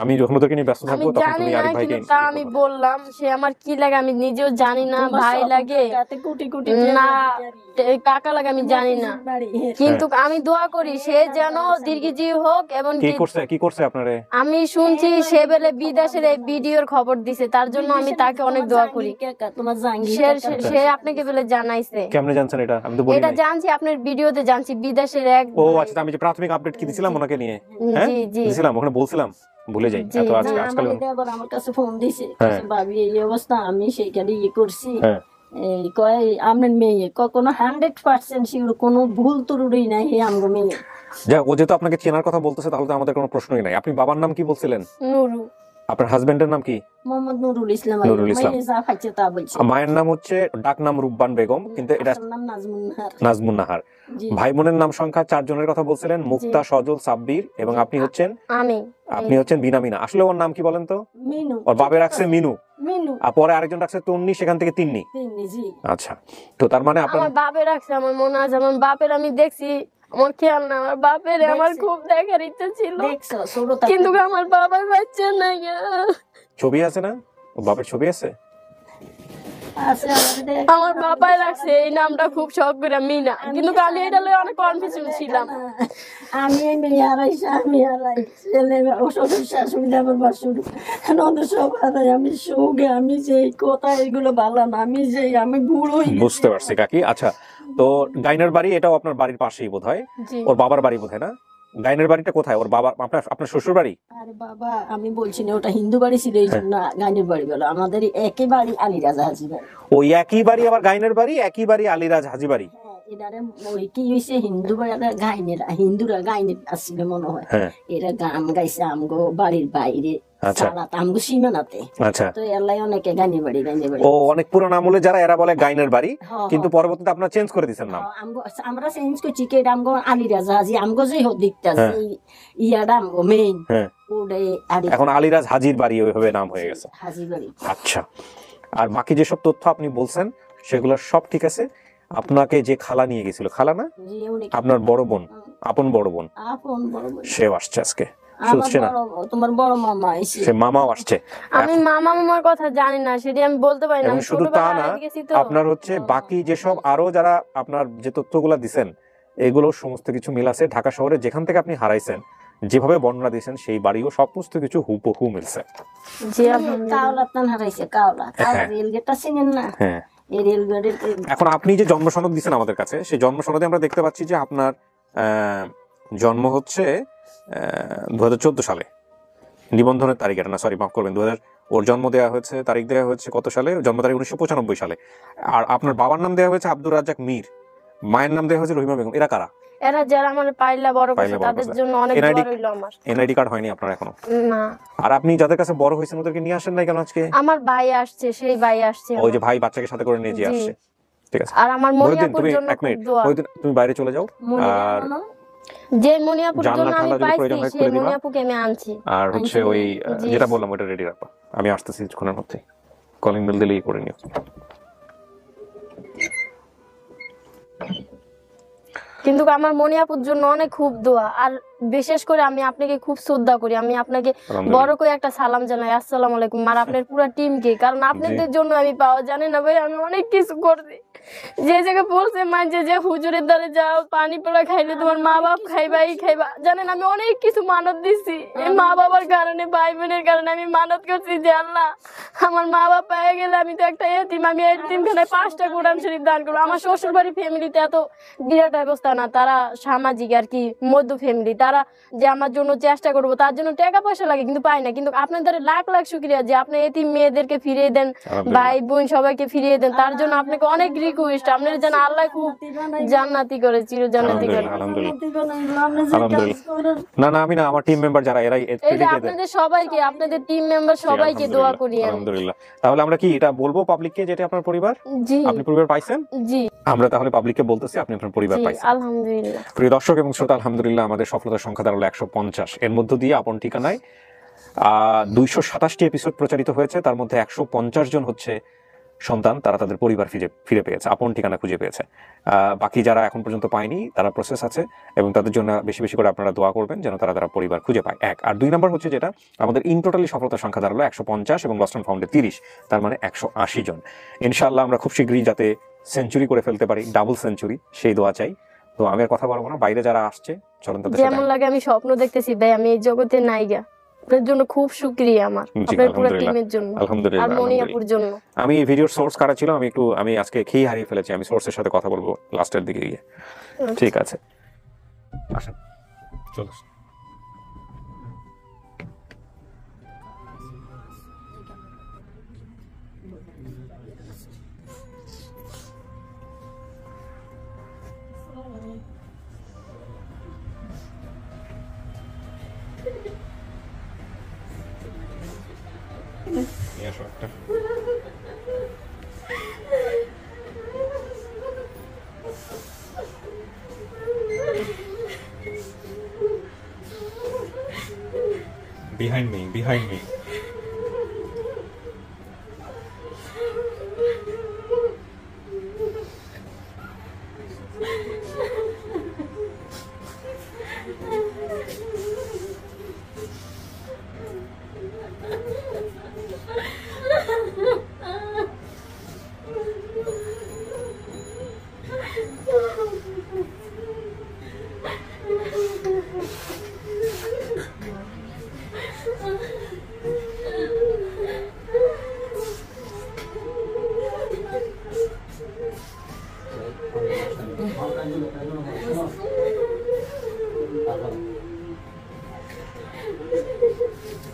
আমি যখন ওদেরকে নিয়ে ব্যস্ত থাকবো তখন তুমি আরিফ ভাইকে, তা আমি বললাম সে আমার কি লাগে আমি নিজেও জানি না, ভাই লাগে না কাকা লাগে আমি জানি না, কিন্তু আমি দোয়া করি সে যেন দীর্ঘজীবী হোক। এবং কি করছে আপনারে আমি শুনছি সে বেলে বিদেশের এই ভিডিওর খবর দিছে, তার জন্য আমি তাকে অনেক দোয়া করি। সে আপনাকে বেলে জানাইছে। কেমনে জানছেন এটা? আমি তো বলি এটা জানছি আপনার ভিডিওতে, জানছি বিদেশের এক। ও আচ্ছা, আমি যে প্রাথমিক আপডেট কি দিছিলাম ওনাকে নিয়ে, হ্যাঁ দিছিলাম, ওখানে বলছিলাম, ভুলে যাই এত আজকাল। আমার কাছে ফোন দিছে, ভাবি এই অবস্থা, আমি সেইখানে ইয়ে করছি, আপনার মেয়ে কখনো 100% শিওর কোনো ভুল ত্রুটি নাই আমগো মেয়ে। যা ও যেহেতু আপনাকে চেনার কথা বলতেছে, তাহলে তো আমাদের কোনো প্রশ্নই নাই। আপনি বাবার নাম কি বলছিলেন? নুরু। আপনার হাজবেন্ডের নাম কি? মোহাম্মদ নুরুল ইসলাম। মায়ের নাম হচ্ছে ডাক নাম রূপবান বেগম, কিন্তু এটা নাজমুন নাহার। ভাই বোনের নাম সংখ্যা 4 জনের কথা বলছিলেন, মুক্তা, সজল, সাব্বির, এবং আপনি হচ্ছেন বিনামিনা। আসলে ওর নাম কি বলেন তো? মিনু। ওর বাবা রাখছে মিনু, আর পরে আরেকজন রাখছে তন্নি, সেখান থেকে তিন্নি। আচ্ছা, তো তার মানে আমার বাপে রাখছে, আমার মনে আছে আমার বাপের আমি দেখছি আমার খেয়াল না, আমার বাপের আমার খুব দেখার ইচ্ছা ছিল, দেখছো ছোট কিন্তু আমার বাবার বাচ্চা নাই। ছবি আছে না, ও বাবার ছবি আছে? আছে আমাদের আমার বাবাই রাখছে এই নামটা খুব শখ করে মিনা, কিন্তু আমি এটা লয়ে অনেক কনফিউশন ছিলাম। আমি মেয়ে হারাইছি, আমি হারাই ছেলে অসুখ শাশুড়ি আমার বাসুর নদের সব হারাই। আমি সুখে আমি যে কথা এগুলো ভালো না, আমি যে আমি বুড়ো বুঝতে পারছি কাকি। আচ্ছা, তো গাইনার বাড়ি এটাও আপনার বাড়ির পাশেই বোধহয়, ওর বাবার বাড়ি বোধহয় না? গাইনের বাড়িটা কোথায়? ওর বাবা আপনার শ্বশুর বাড়ি? আরে বাবা আমি বলছি না, ওটা হিন্দু বাড়ি ছিল এই জন্য গাইনের বাড়ি বলো। আমাদের একই বাড়ি আলিরাজ হাজি বাড়ি। ওই একই বাড়ি আবার গাইনের বাড়ি, একই বাড়ি আলিরাজ হাজি বাড়ি। এটারে ওই কি হয়েছে হিন্দু বাড়ি গাইনেরা, হিন্দুরা গাইনের আসছিল মনে হয়। এরা গান গাইছে আমগো বাড়ির বাইরে, আমগো সীমানাতে। তো এলাই অনেকে গাইনের বাড়ি গাইনের বাড়ি। ও অনেক পুরনো আমলে যারা এরা বলে গাইনের বাড়ি, কিন্তু পরবর্তীতে আপনারা চেঞ্জ করে দিয়েছেন নাম। আমরা চেঞ্জ করছি কে আমগো আলিরাজ হাজি, আমগো যে দিকটা ইয়াডা আমগো মেইন এখন আলিরাজ হাজির বাড়ি ওইভাবে নাম হয়ে গেছে, হাজি বাড়ি। আচ্ছা, আর বাকি যেসব তথ্য আপনি বলছেন সেগুলো সব ঠিক আছে। আপনাকে যে খালা নিয়ে গেছিল, খালা না আপনার বড় বোন, আপন বড় বোন, সে আসছে আজকে, তোমার বড় মামা সে মামাও আসছে। আমি মামা মামার কথা জানি না, সেটা আমি বলতে পারি না। শুধু তা না, আপনার হচ্ছে বাকি যেসব আরো যারা আপনার যে তথ্যগুলা দিচ্ছেন এগুলো সমস্ত কিছু মিল আছে। ঢাকা শহরে যেখান থেকে আপনি হারাইছেন, যেভাবে বর্ণনা দিয়েছেন সেই বাড়িও সমস্ত কিছু হুবহু মিলছে। এখন আপনি যে জন্ম সনদ দিচ্ছেন আমাদের কাছে, সেই জন্ম সনদে আমরা দেখতে পাচ্ছি যে আপনার জন্ম হচ্ছে 2014 সালে, নিবন্ধনের তারিখ এটা না, সরি মাফ করবেন, ওর জন্ম দেওয়া হয়েছে, তারিখ দেওয়া হয়েছে কত সালে? জন্ম তারিখ 1995 সালে। আর আপনার বাবার নাম দেওয়া হয়েছে আব্দুর রাজ্জাক মীর, মায়ের নাম দেওয়া হয়েছে রহিমা বেগম। এরা কারা? এরা যারা আমার পাইলা বড় করছে তাদের জন্য অনেক বড় হইলো আমার। এনআইডি কার্ড হয়নি আপনার এখনো? না। আর আপনি যাদের কাছে বড় হইছেন ওদেরকে নিয়ে আসেন নাই কেন আজকে? আমার ভাই আসছে, সেই ভাই আসছে, ওই যে ভাই বাচ্চাকে সাথে করে নিয়ে আসছে। ঠিক আছে। আর আমার মনিয়াপুর জন্য তুমি বাইরে চলে যাও, আর যে মনিয়াপুর জন্য আমি পাইছি সেই মনিয়াপুকে আমি আনছি। আর হচ্ছে ওই যেটা বললাম ওটা রেডি রাখবা, আমি আসতেছি কিছুক্ষণের মধ্যে। কলিং বেল দিলেই করে নিও। কিন্তু আমার মনিয়াপুর জন্য অনেক খুব দোয়া, আর বিশেষ করে আমি আপনাকে খুব শ্রদ্ধা করি। আমি আপনাকে বড় করে একটা সালাম জানাই, আসসালামু আলাইকুম। আর আপনার পুরো টিমকে, কারণ আপনাদের জন্য আমি পাওয়া জানি না ভাই, আমি অনেক কিছু করছি। যে জায়গায় বলছে মাঝে যে হুজুরের দ্বারে যাও, পানি পোড়া খাইলে তোমার মা বাপ খাইবা, এই খাইবা, জানেন আমি অনেক কিছু মানত দিছি। এই মা বাবার কারণে, ভাই বোনের কারণে আমি মানত করছি যে আল্লাহ আমার মা বাপ পেয়ে গেলে আমি তো একটা এতিম, আমি এতিমখানায় 5টা কোরআন শরীফ দান করবো। আমার শ্বশুর বাড়ি ফ্যামিলিতে এত বিরাট অবস্থা না, তারা সামাজিক আর কি মধ্য ফ্যামিলি, তারা যে আমার জন্য চেষ্টা করবো, তার জন্য টাকা পয়সা লাগে কিন্তু পাই না। কিন্তু আপনাদের লাখ লাখ শুকরিয়া যে আপনি এতিম মেয়েদেরকে ফিরিয়ে দেন, ভাই বোন সবাইকে ফিরিয়ে দেন, তার জন্য আপনাকে অনেক রিকোয়েস্ট। আপনার যেন আল্লাহ খুব জান্নাতি করে, চির জান্নাতি করে। না না, আমি না, আমার টিম মেম্বার যারা এরাই আপনাদের সবাইকে, আপনাদের টিম মেম্বার সবাইকে দোয়া করি আলহামদুলিল্লাহ। তাহলে আমরা কি এটা বলবো পাবলিককে যেটা আপনার পরিবার? জি, আপনি পরিবার পাইছেন? জি, আমরা তাহলে পাবলিককে বলতেছি আপনি আপনার পরিবার পাইছেন আলহামদুলিল্লাহ। প্রিয় দর্শক এবং শ্রোতা, আলহামদুলিল্লাহ আমাদের সফলতার সংখ্যা দাঁড়ালো 150। এর মধ্য দিয়ে আপন ঠিকানায় 227টি এপিসোড প্রচারিত হয়েছে। তার মধ্যে 150 জন হচ্ছে সন্তান, তারা তাদের পরিবার ফিরে পেয়েছে, আপন ঠিকানা খুঁজে পেয়েছে। বাকি যারা এখন পর্যন্ত পায়নি তারা প্রসেস আছে, এবং তাদের জন্য বেশি বেশি করে আপনারা দোয়া করবেন যেন তারা পরিবার খুঁজে পায়। 1 আর 2 নম্বর হচ্ছে যেটা আমাদের ইন টোটালি সফলতার সংখ্যা দাঁড়ালো 150 এবং লস্ট অ্যান্ড ফাউন্ডে 30, তার মানে 180 জন। ইনশাআল্লাহ আমরা খুব শীঘ্রই যাতে সেঞ্চুরি করে ফেলতে পারি, ডাবল সেঞ্চুরি, সেই দোয়া চাই। তো আমি আর কথা বলবো না, বাইরে যারা আসছে চলেন তাদের সাথে। যেমন লাগে আমি স্বপ্ন দেখতেছি ভাই, আমি এই জগতে নাইগা। আপনার জন্য খুব শুকরিয়া আমার, আপনার পুরো টিমের জন্য, আলহামদুলিল্লাহ, আর মনিয়াপুর জন্য। আমি এই ভিডিওর সোর্স কাটা ছিল, আমি আজকে খেয়ে হারিয়ে ফেলেছি। আমি সোর্সের সাথে কথা বলবো লাস্টের দিকে গিয়ে। ঠিক আছে, আসেন চলো। Behind me, behind me.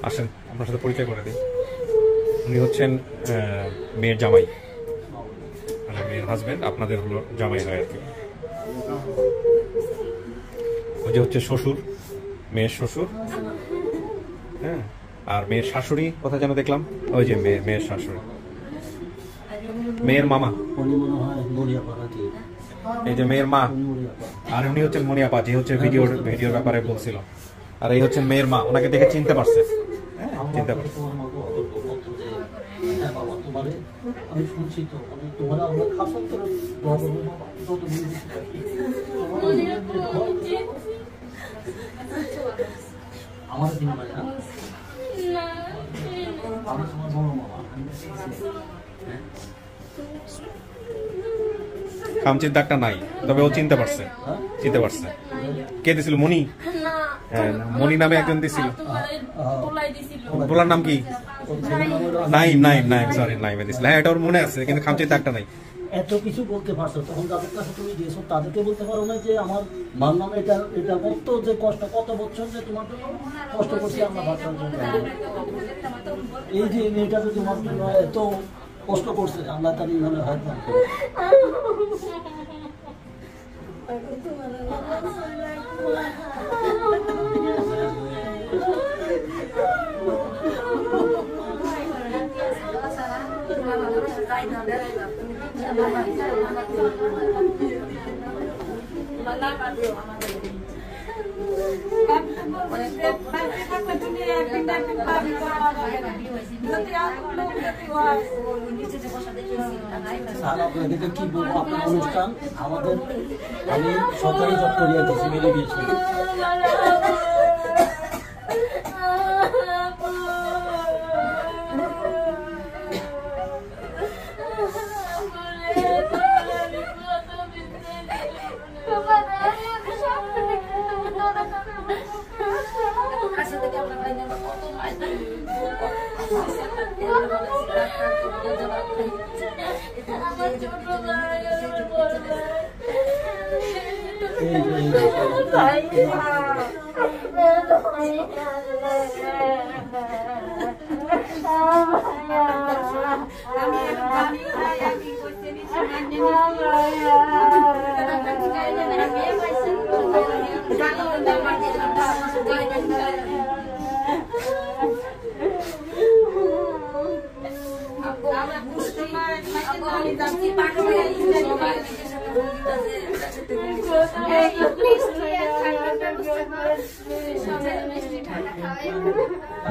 আসেন আপনার সাথে পরিচয় করে দিই। উনি হচ্ছেন মেয়ের জামাই, মানে মেয়ের হাজবেন্ড, আপনাদের হলো জামাই হয় আর কি। ওই যে হচ্ছে শ্বশুর, মেয়ের শ্বশুর, হ্যাঁ। আর মেয়ের শাশুড়ি কোথায় যেন দেখলাম, ওই যে মেয়ের শাশুড়ি, মেয়ের মামা, এই যে মেয়ের মা। আর উনি হচ্ছেন মনিয়াপা, যে হচ্ছে ভিডিওর ব্যাপারে বলছিল। আর এই হচ্ছেন মেয়ের মা, ওনাকে দেখে চিনতে পারছে, চিনতে পারছে। আমি শুনছি তো তোমরা আমরা খাসন করে আমার দিন ভাই না আমি তোমার বড় মামা। খামচির দাগটা নাই, তবে ও চিনতে পারছে, চিনতে পারছে। কে দিছিল? মনি, মনি নামে একজন দিছিল। বলার নাম কি? সরি নাইমে দিছিল। হ্যাঁ, এটা ওর মনে আছে, কিন্তু খামচির দাগটা নাই। এত কিছু বলতে পারছো, তখন যাদের কাছে তুমি গিয়েছো তাদেরকে বলতে পারো না যে আমার মার নামে এটা কত যে কষ্ট, কত বছর যে তোমার জন্য কষ্ট করছি আমরা বাচ্চার জন্য। এই যে মেয়েটা যে তোমার জন্য এত কষ্ট করছে, আল্লাহ তার ইমানে হাত দান করে। কি বলবো, আপনার অনুষ্ঠান আমাদের, আমি সরকারি জব করিয়া গেছি, মেরে দিয়েছি।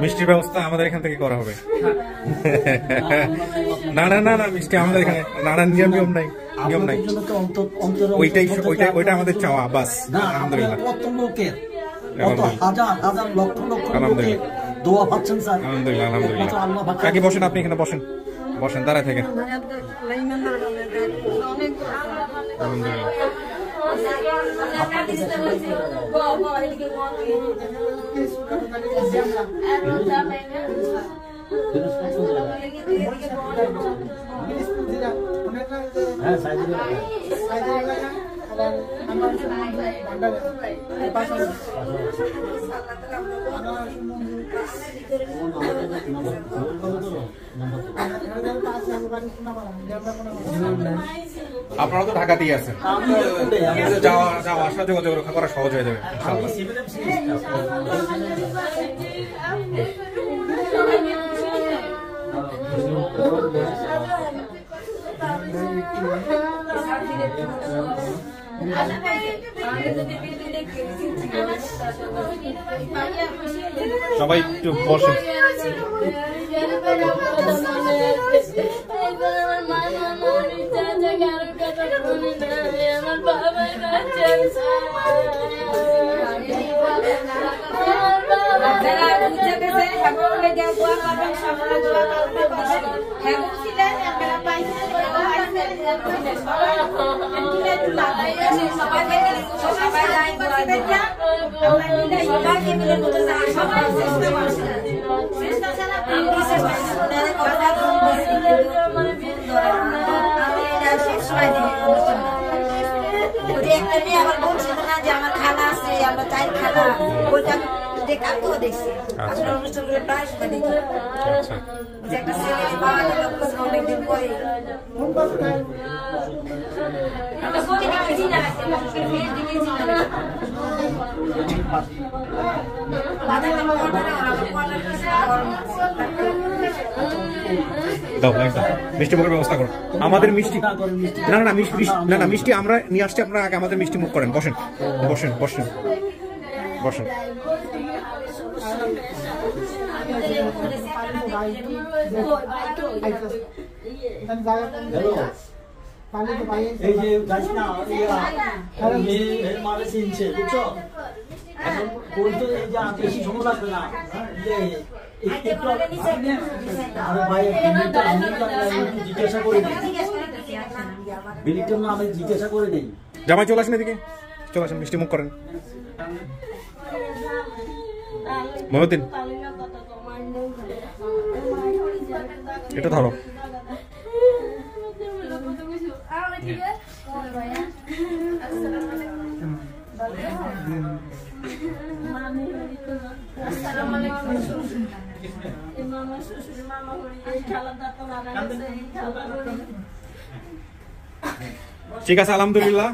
মিষ্টির ব্যবস্থা আমাদের এখান থেকে করা হবে। না না না না, মিষ্টি আমাদের এখানে নানান নিয়ম নাই, নিয়ম নাই। ওইটা আমাদের চাওয়া, বাস। আলহামদুলিল্লাহ, কত লোকের, কত হাজার হাজার লক্ষ লক্ষ লোকের দোয়া পাচ্ছেন স্যার। আলহামদুলিল্লাহ, আলহামদুলিল্লাহ। কাকি বসেন, আপনি এখানে বসেন, বসেন, দাঁড়ায় থাকেন। আপনারা তো ঢাকাতেই আছেন, যাওয়া আসা যোগাযোগ রক্ষা করা সহজ হয়ে যাবে সবাই একটু বসে। একটা এমনি আমার বলছিল না যে আমার খালা আছে, আমরা চাই খালা, ওইটা কালকেও দেখছি আপনার অনুষ্ঠানগুলো প্রায় সময় দেখি যে একটা ছেলে পাওয়া গেল অনেকদিন পরে। দাও একদম মিষ্টি মুখের ব্যবস্থা করো। আমাদের মিষ্টি না না মিষ্টি না না মিষ্টি আমরা নিয়ে আসছি, আপনারা আগে আমাদের মিষ্টি মুখ করেন। বসেন বসেন বসেন বসেন। এই যে যাস না মানে চিনছে বুঝছো, এখন বলতো এই যে বেশি সময় লাগবে না জিজ্ঞাসা করে বিলিটার না আমি জিজ্ঞাসা করে নেই। জামাই চলে আসেন এদিকে, চলে আসেন মিষ্টি মুখ করেন। মহিউদ্দিন এটা ধরো। ঠিক আছে আলহামদুলিল্লাহ,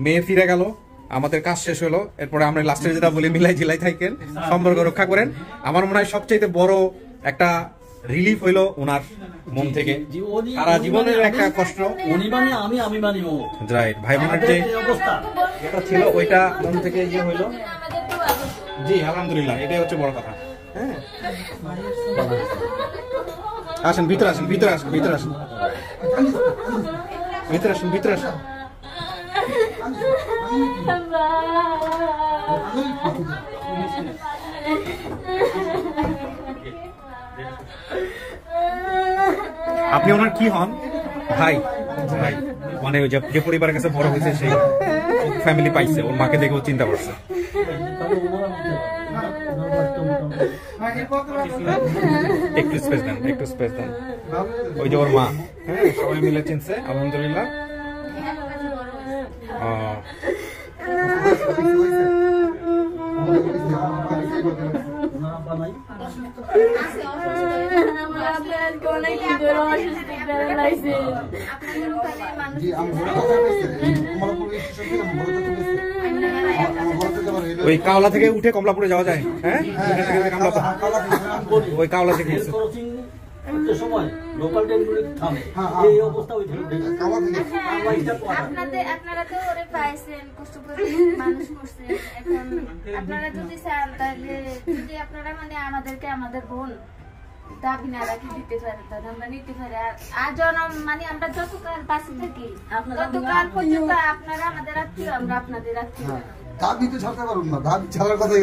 মেয়ে ফিরে গেল, আমাদের কাজ শেষ হলো। এরপরে আমরা লাস্টে যেটা বলি মিলাই জিলাই থাকেন, সম্পর্ক রক্ষা করেন। আমার মনে হয় সবচেয়ে বড় একটা রিলিফ হইলো ওনার মন থেকে, সারা জীবনের একটা কষ্ট রাইট ভাই বোনের যে যেটা ছিল ওইটা মন থেকে ইয়ে হইলো। জি আলহামদুলিল্লাহ, এটাই হচ্ছে বড় কথা। হ্যাঁ আসেন ভিতরে, আসেন ভিতরে, আসেন ভিতরে, আসেন ভিতরে, আসেন ভিতরে, আসেন। আপনি ওনার কি হন? ভাই ভাই মানে যে পরিবারের কাছে বড় হয়েছে সেই ফ্যামিলি পাইছে, ওর মাকে দেখেও চিন্তা করছে। একটু স্পেস দেন, একটু স্পেস দেন। ওই যে ওর মা, হ্যাঁ সবাই মিলে চিনছে আলহামদুলিল্লাহ। ওই কাওলা থেকে উঠে কমলাপুরে যাওয়া যায়। হ্যাঁ ওই কাওলা থেকে সময় লোকাল ট্রেনগুলো থামে, এই অবস্থা আপনারা তো ওরে পাইছেন, কষ্ট করে মানুষ করছেন। এখন আপনারা যদি চান তাহলে যদি আপনারা মানে আমাদেরকে আমাদের বোন দাবি না রাখি দিতে পারে তাহলে আমরা নিতে পারি। আর জনম মানে আমরা যতকাল বাঁচে থাকি ততকাল পর্যন্ত আপনারা আমাদের আত্মীয়, আমরা আপনাদের আত্মীয়। দাবি তো ছাড়তে পারুন না, দাবি ছাড়ার কথা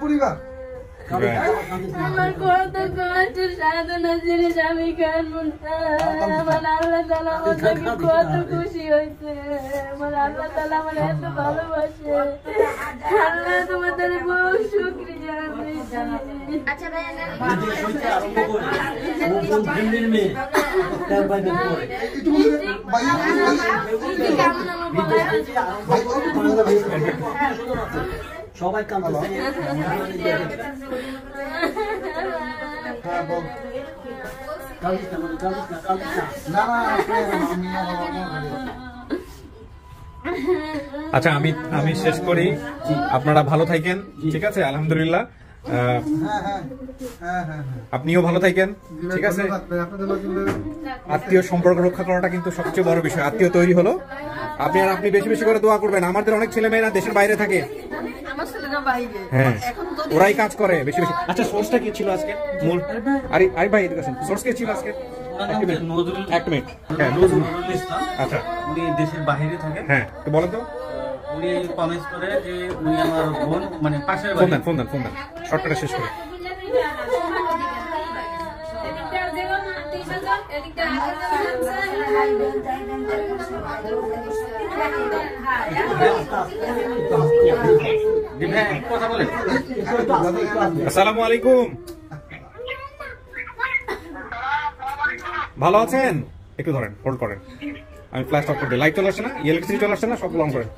পরিবার আমার কত কষ্ট সাধনা জিনিস আমি কানবো না। আমার আল্লাহ তাআলা আমাকে কত খুশি হয়েছে, আমার আল্লাহ তাআলা আমার এত ভালোবাসে। আল্লাহ তোমাদের বহু শুকরিয়া। আচ্ছা ভাই সবাই কাঁদতেছে। আচ্ছা আমি শেষ করি, আপনারা ভালো থাকেন। ঠিক আছে আলহামদুলিল্লাহ, আপনিও ভালো থাকেন। ঠিক আছে, আত্মীয় সম্পর্ক রক্ষা করাটা কিন্তু সবচেয়ে বড় বিষয়। আত্মীয় তৈরি হলো, আপনি বেশি বেশি করে দোয়া করবেন। আমাদের অনেক ছেলে মেয়েরা দেশের বাইরে থাকে, হ্যাঁ ওরাই কাজ করে বেশি বেশি। আচ্ছা সোর্সটা কি ছিল আজকে মূল? আরে ভাই এডুকেশন সোর্স কি ছিল আজকে? এক মিনিট। হ্যাঁ নজরুল ইসলাম। আচ্ছা উনি দেশের বাইরে থাকেন। হ্যাঁ তো বলেন তো। উনি প্রমিস করে যে উনি আমার বোন, মানে পাশের বাড়ি। ফোন দেন শর্টকাটে শেষ করে। এদিকটা আসসালামু আলাইকুম, ভালো আছেন? একটু ধরেন, হোল্ড করেন, আমি ফ্ল্যাশ অফ করে দিই। লাইট চলে আসছে না, ইলেকট্রিসিটি চলে আসছে না, সব অন করেন।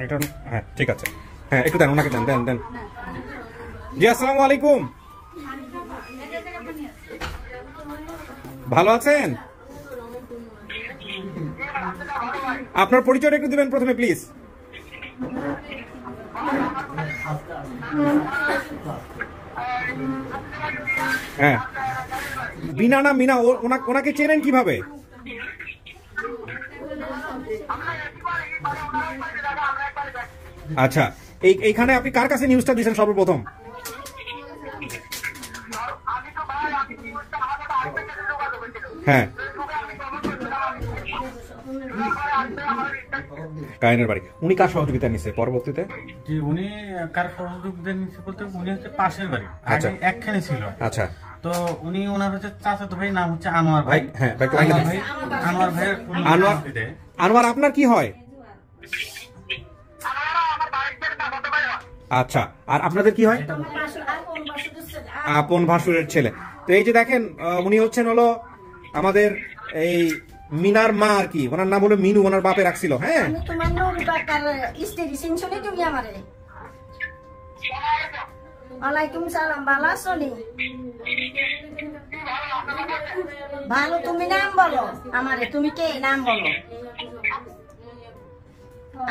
এটা হ্যাঁ ঠিক আছে, হ্যাঁ একটু দেন, ওনাকে দেন দেন দেন। জি আসসালামু আলাইকুম, ভালো আছেন? আপনার পরিচয়টা একটু দিবেন প্রথমে প্লিজ। হ্যাঁ, বিনা না মিনা, ওনাকে চেনেন কিভাবে? আচ্ছা, এইখানে আপনি কার কাছে নিউজটা দিয়েছেন সর্বপ্রথম? হ্যাঁ, কায়নের বাড়ি। উনি কার সহযোগিতা নিচ্ছে পরবর্তীতে? জি, উনি কার সহযোগিতা নিচ্ছে বলতে উনি হচ্ছে পাশের বাড়ি, আচ্ছা একখানে ছিল। আচ্ছা, তো উনি ওনার হচ্ছে চাচাতো ভাই, নাম হচ্ছে আনোয়ার ভাই। হ্যাঁ, আনোয়ার ভাই। আনোয়ার আপনার কি হয়? আচ্ছা, আর আপনাদের কি হয়? আপন ভাসুরের ছেলে। তো এই যে দেখেন, উনি হচ্ছেন হলো আমাদের এই মিনার মা আর কি, ওনার নাম হলো মিনু, ওনার বাপে রাখছিল। হ্যাঁ, তোমার নৌকার স্ত্রী চিনছনি তুমি আমারে? ওয়ালাইকুম সালাম, ভালো আছো নি? ভালো, তুমি নাম বলো আমারে, তুমি কে নাম বলো?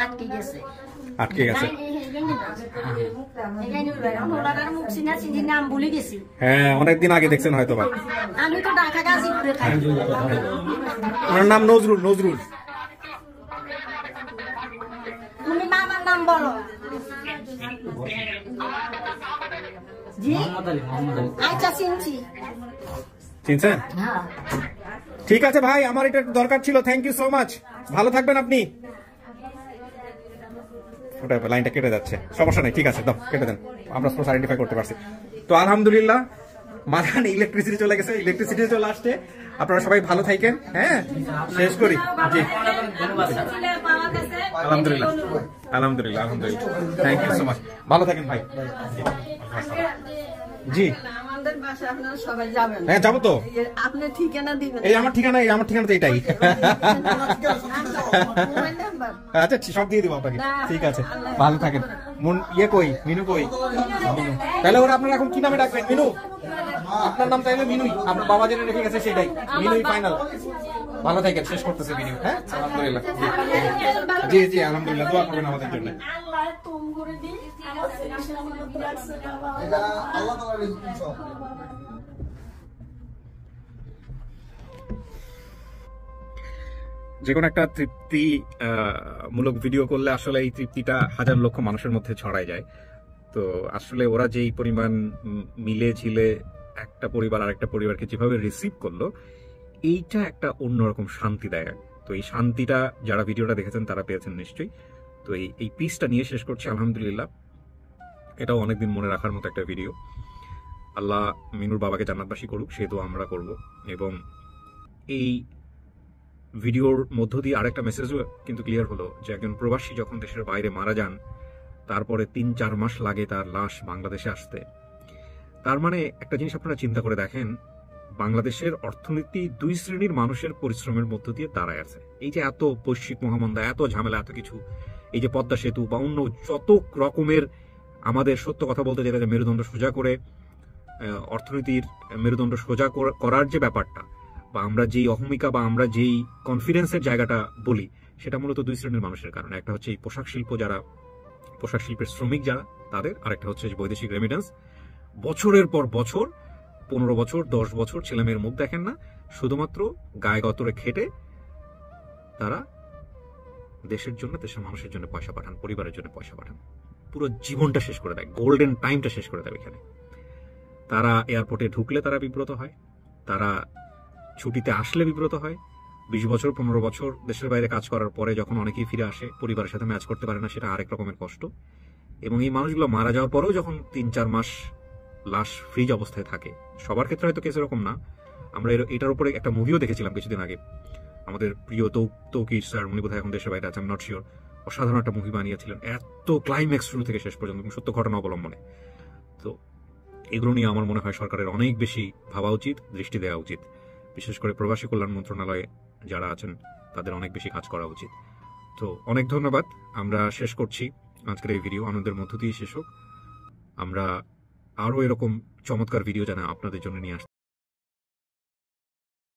আটকে গেছে, আটকে গেছে। নাম ভুলে গেছি। হ্যাঁ, অনেকদিন আগে দেখছেন হয়তো বা। আমি তো ঢাকা গাজীপুরে থাকি। ওনার নাম নজরুল। নজরুল, তুমি মামার নাম বলো। জি, আচ্ছা চিনছি। চিনছেন? ঠিক আছে ভাই, আমার এটা দরকার ছিল। থ্যাংক ইউ সো মাচ, ভালো থাকবেন আপনি। ওটা লাইনটা কেটে যাচ্ছে, সমস্যা নেই, ঠিক আছে, দাও কেটে দেন, আমরা সোর্স আইডেন্টিফাই করতে পারছি। তো আলহামদুলিল্লাহ, মাঝখানে ইলেকট্রিসিটি চলে গেছে, ইলেকট্রিসিটি চলে আসছে। আপনারা সবাই ভালো থাকেন। হ্যাঁ, শেষ করি। জি, আলহামদুলিল্লাহ আলহামদুলিল্লাহ আলহামদুলিল্লাহ, থ্যাংক ইউ সো মাচ, ভালো থাকেন ভাই। জি, আমাদের বাসায় আপনারা সবাই যাবেন। হ্যাঁ যাবো তো। আপনি ঠিকানা দিবেন? এই আমার ঠিকানা, আমার ঠিকানা তো এটাই। আচ্ছা, সব দিয়ে দিব আপনাকে। ঠিক আছে, ভালো থাকেন। ইয়ে কই, মিনু কই? তাহলে ওরা আপনারা এখন কি নামে ডাকবেন? মিনু, আপনার নাম তাইলে মিনুই, আপনার বাবা যেটা রেখে গেছে সেটাই, মিনুই ফাইনাল। ভালো থাকেন, শেষ করতেছে ভিডিও। হ্যাঁ, আলহামদুলিল্লাহ। জি জি, আলহামদুলিল্লাহ, দোয়া করবেন আমাদের জন্য। যে কোনো একটা তৃপ্তি মূলক ভিডিও করলে আসলে এই তৃপ্তিটা হাজার লক্ষ মানুষের মধ্যে ছড়ায় যায়। তো আসলে ওরা যেই পরিমাণ মিলে ঝিলে একটা পরিবার আর একটা পরিবারকে যেভাবে রিসিভ করলো, এইটা একটা অন্যরকম শান্তি দেয়। তো এই শান্তিটা যারা ভিডিওটা দেখেছেন তারা পেয়েছেন নিশ্চয়ই। তো এই পিসটা নিয়ে শেষ করছি, আলহামদুলিল্লাহ। এটাও অনেকদিন মনে রাখার মতো একটা ভিডিও। আল্লাহ মিনুর বাবাকে জান্নাতবাসী করুক, সে তো আমরা করব। এবং এই ভিডিওর মধ্য দিয়ে আরেকটা মেসেজও কিন্তু ক্লিয়ার হলো যে একজন প্রবাসী যখন দেশের বাইরে মারা যান, তারপরে ৩-৪ মাস লাগে তার লাশ বাংলাদেশে আসতে। তার মানে একটা জিনিস আপনারা চিন্তা করে দেখেন, বাংলাদেশের অর্থনীতি 2 শ্রেণীর মানুষের পরিশ্রমের মধ্য দিয়ে দাঁড়ায় আছে। এই যে এত বৈশ্বিক মহামন্দা, এত ঝামেলা, এত কিছু, এই যে পদ্মা সেতু বা অন্য যত রকমের আমাদের সত্য কথা বলতে যেটা যে মেরুদণ্ড সোজা করে অর্থনীতির মেরুদণ্ড সোজা করার যে ব্যাপারটা, বা আমরা যেই অহমিকা বা আমরা যেই কনফিডেন্সের জায়গাটা বলি, সেটা মূলত 2 শ্রেণীর মানুষের কারণে। একটা হচ্ছে এই পোশাক শিল্প, যারা পোশাক শিল্পের শ্রমিক যারা, তাদের। আরেকটা হচ্ছে বৈদেশিক রেমিটেন্স। বছরের পর বছর, 15 বছর 10 বছর ছেলেমেয়ের মুখ দেখেন না, শুধুমাত্র গায়ে গতরে খেটে তারা দেশের জন্য, দেশের মানুষের জন্য পয়সা পাঠান, পরিবারের জন্য পয়সা পাঠান। পুরো জীবনটা শেষ করে দেয়, গোল্ডেন টাইমটা শেষ করে দেয় এখানে। তারা এয়ারপোর্টে ঢুকলে তারা বিব্রত হয়, তারা ছুটিতে আসলে বিব্রত হয়। 20 বছর 15 বছর দেশের বাইরে কাজ করার পরে যখন অনেকেই ফিরে আসে, পরিবারের সাথে ম্যাচ করতে পারে না, সেটা আরেক রকমের কষ্ট। এবং এই মানুষগুলো মারা যাওয়ার পরেও যখন 3-4 মাস লাশ ফ্রিজ অবস্থায় থাকে, সবার ক্ষেত্রে হয়তো কেস এরকম না, আমরা এটার উপরে একটা মুভিও দেখেছিলাম কিছুদিন আগে, আমাদের প্রিয় তৌকির স্যার, উনি বোধহয় এখন দেশের বাইরে আছে, আমি নট শিওর, অসাধারণ একটা মুভি বানিয়েছিলেন, এত ক্লাইম্যাক্স শুরু থেকে শেষ পর্যন্ত সত্য ঘটনা অবলম্বনে। তো এগুলো নিয়ে আমার মনে হয় সরকারের অনেক বেশি ভাবা উচিত, দৃষ্টি দেওয়া উচিত, বিশেষ করে প্রবাসী কল্যাণ মন্ত্রণালয়ে যারা আছেন তাদের অনেক বেশি কাজ করা উচিত। তো অনেক ধন্যবাদ, আমরা শেষ করছি আজকের এই ভিডিও, আনন্দের মধ্য দিয়ে শেষ হোক। আমরা আরও এরকম চমৎকার ভিডিও যেন আপনাদের জন্য নিয়ে আসতে